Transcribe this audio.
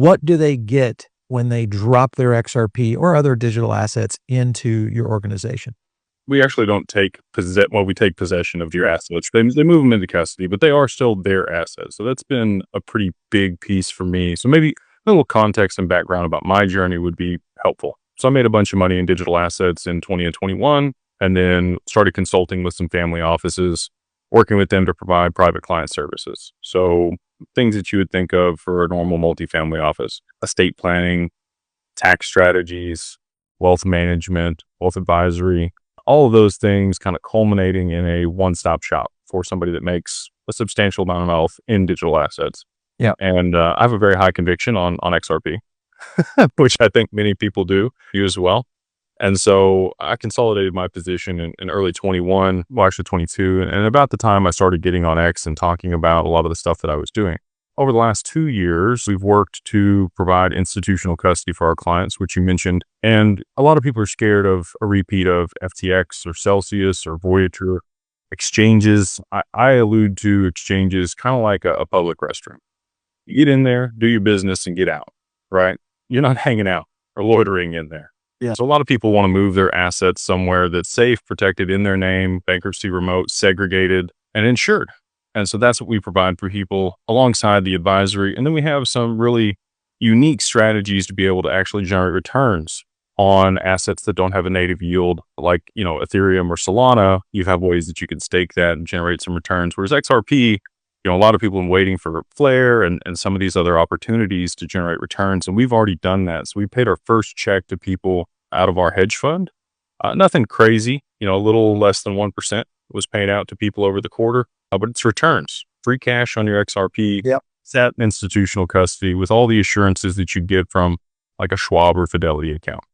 What do they get when they drop their XRP or other digital assets into your organization? We actually don't we take possession of your assets. They move them into custody, but they are still their assets. So that's been a pretty big piece for me. So maybe a little context and background about my journey would be helpful. So I made a bunch of money in digital assets in 20 and 21, and then started consulting with some family offices, working with them to provide private client services. So things that you would think of for a normal multifamily office: estate planning, tax strategies, wealth management, wealth advisory, all of those things kind of culminating in a one-stop shop for somebody that makes a substantial amount of wealth in digital assets. Yeah. And I have a very high conviction on XRP, which I think many people do, you as well. And so I consolidated my position in early 21, well, actually 22. And about the time I started getting on X and talking about a lot of the stuff that I was doing. Over the last 2 years, we've worked to provide institutional custody for our clients, which you mentioned. And a lot of people are scared of a repeat of FTX or Celsius or Voyager exchanges. I allude to exchanges kind of like a public restroom. You get in there, do your business, and get out, right? You're not hanging out or loitering in there. Yeah. So a lot of people want to move their assets somewhere that's safe, protected in their name, bankruptcy remote, segregated, and insured. And so that's what we provide for people alongside the advisory. And then we have some really unique strategies to be able to actually generate returns on assets that don't have a native yield, like, Ethereum or Solana. You have ways that you can stake that and generate some returns. Whereas XRP, a lot of people have been waiting for Flare and some of these other opportunities to generate returns. And we've already done that. So we paid our first check to people out of our hedge fund. Nothing crazy, a little less than 1% was paid out to people over the quarter. But it's returns, free cash on your XRP, Yep. Sat in institutional custody with all the assurances that you get from like a Schwab or Fidelity account.